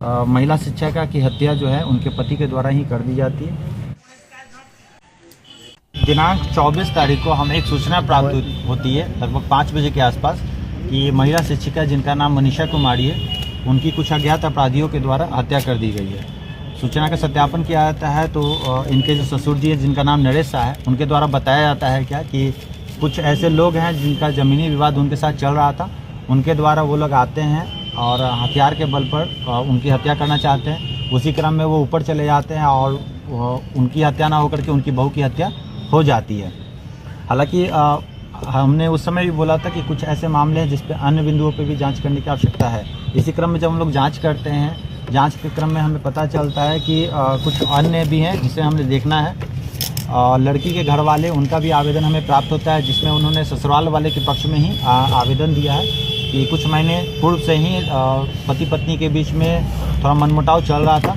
महिला शिक्षिका की हत्या जो है उनके पति के द्वारा ही कर दी जाती है। दिनांक 24 तारीख को हमें एक सूचना प्राप्त होती है लगभग 5 बजे के आसपास कि महिला शिक्षिका जिनका नाम मनीषा कुमारी है उनकी कुछ अज्ञात अपराधियों के द्वारा हत्या कर दी गई है। सूचना का सत्यापन किया जाता है तो इनके जो ससुर जी है जिनका नाम नरेश शाह है उनके द्वारा बताया जाता है क्या कि कुछ ऐसे लोग हैं जिनका ज़मीनी विवाद उनके साथ चल रहा था, उनके द्वारा वो लोग आते हैं और हथियार के बल पर उनकी हत्या करना चाहते हैं। उसी क्रम में वो ऊपर चले जाते हैं और उनकी हत्या ना होकर के उनकी बहू की हत्या हो जाती है। हालांकि हमने उस समय भी बोला था कि कुछ ऐसे मामले हैं जिस पे अन्य बिंदुओं पे भी जांच करने की आवश्यकता है। इसी क्रम में जब हम लोग जांच करते हैं, जांच के क्रम में हमें पता चलता है कि कुछ अन्य भी हैं जिसे हमने देखना है। लड़की के घर वाले उनका भी आवेदन हमें प्राप्त होता है जिसमें उन्होंने ससुराल वाले के पक्ष में ही आवेदन दिया है कि कुछ महीने पूर्व से ही पति पत्नी के बीच में थोड़ा मनमुटाव चल रहा था,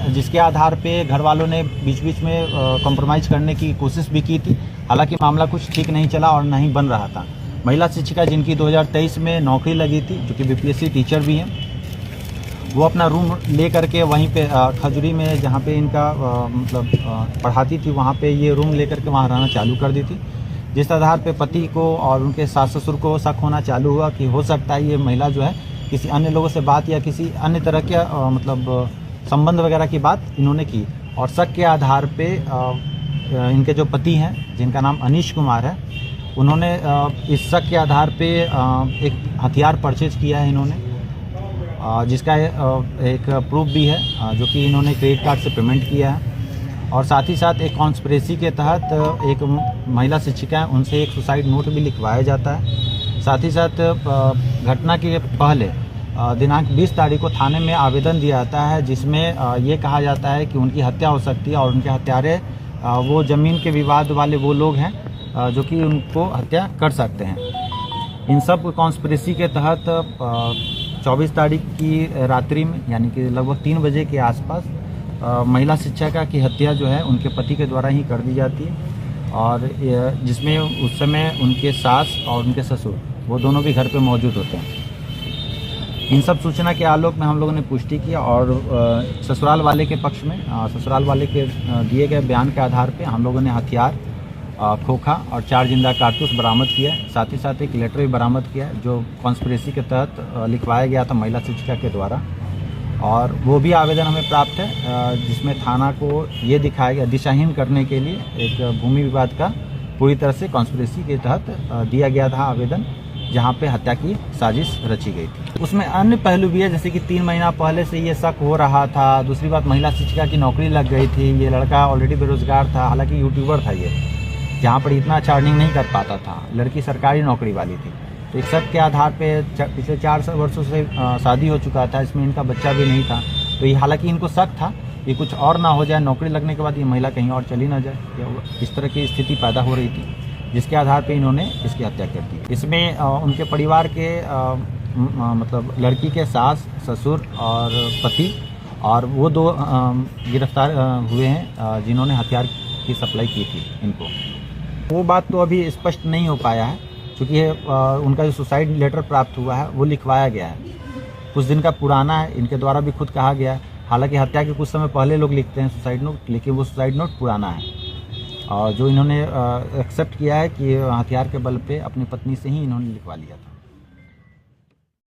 जिसके आधार पे घर वालों ने बीच बीच में कॉम्प्रोमाइज़ करने की कोशिश भी की थी। हालांकि मामला कुछ ठीक नहीं चला और नहीं बन रहा था। महिला शिक्षिका जिनकी 2023 में नौकरी लगी थी, जो कि बीपीएससी टीचर भी हैं, वो अपना रूम ले करके वहीं पे खजूरी में जहाँ पे इनका पढ़ाती थी वहाँ पे ये रूम ले करके वहाँ रहना चालू कर दी थी। जिस आधार पे पति को और उनके सास ससुर को शक होना चालू हुआ कि हो सकता है ये महिला जो है किसी अन्य लोगों से बात या किसी अन्य तरह के संबंध वगैरह की बात इन्होंने की। और शक के आधार पे इनके जो पति हैं जिनका नाम अनीश कुमार है, उन्होंने इस शक के आधार पे एक हथियार परचेज किया है इन्होंने, जिसका एक प्रूफ भी है जो कि इन्होंने क्रेडिट कार्ड से पेमेंट किया है। और साथ ही साथ एक कॉन्स्पिरेसी के तहत एक महिला शिक्षिका है उनसे एक सुसाइड नोट भी लिखवाया जाता है। साथ ही साथ घटना के पहले दिनांक 20 तारीख को थाने में आवेदन दिया जाता है जिसमें ये कहा जाता है कि उनकी हत्या हो सकती है और उनके हत्यारे वो ज़मीन के विवाद वाले वो लोग हैं जो कि उनको हत्या कर सकते हैं। इन सब कॉन्स्पिरेसी के तहत 24 तारीख की रात्रि में यानी कि लगभग 3 बजे के आसपास महिला शिक्षिका की हत्या जो है उनके पति के द्वारा ही कर दी जाती है। और जिसमें उस समय उनके सास और उनके ससुर वो दोनों भी घर पे मौजूद होते हैं। इन सब सूचना के आलोक में हम लोगों ने पुष्टि की और ससुराल वाले के पक्ष में ससुराल वाले के दिए गए बयान के आधार पे हम लोगों ने हथियार, खोखा और 4 जिंदा कारतूस बरामद किया है। साथ ही साथ एक लेटर भी बरामद किया है जो कॉन्स्पिरेसी के तहत लिखवाया गया था महिला शिक्षिका के द्वारा। और वो भी आवेदन हमें प्राप्त है जिसमें थाना को ये दिखाया गया दिशाहीन करने के लिए एक भूमि विवाद का पूरी तरह से कॉन्स्पिरेसी के तहत दिया गया था आवेदन, जहाँ पे हत्या की साजिश रची गई थी। उसमें अन्य पहलू भी है जैसे कि 3 महीना पहले से ये शक हो रहा था। दूसरी बात, महिला शिक्षिका की नौकरी लग गई थी, ये लड़का ऑलरेडी बेरोजगार था, हालांकि यूट्यूबर था ये, जहाँ पर इतना अच्छा अर्निंग नहीं कर पाता था। लड़की सरकारी नौकरी वाली थी। तो एक शक के आधार पे पिछले 4 वर्षों से शादी हो चुका था, इसमें इनका बच्चा भी नहीं था। तो ये हालांकि इनको शक था कि कुछ और ना हो जाए, नौकरी लगने के बाद ये महिला कहीं और चली ना जाए, इस तरह की स्थिति पैदा हो रही थी, जिसके आधार पे इन्होंने इसकी हत्या कर दी। इसमें उनके परिवार के मतलब लड़की के सास, ससुर और पति और वो 2 गिरफ्तार हुए हैं जिन्होंने हथियार की सप्लाई की थी इनको। वो बात तो अभी स्पष्ट नहीं हो पाया है क्योंकि उनका जो सुसाइड लेटर प्राप्त हुआ है वो लिखवाया गया है, कुछ दिन का पुराना है, इनके द्वारा भी खुद कहा गया है। हालांकि हत्या के कुछ समय पहले लोग लिखते हैं सुसाइड नोट, लेकिन वो सुसाइड नोट पुराना है। और जो इन्होंने एक्सेप्ट किया है कि हथियार के बल पे अपनी पत्नी से ही इन्होंने लिखवा लिया था।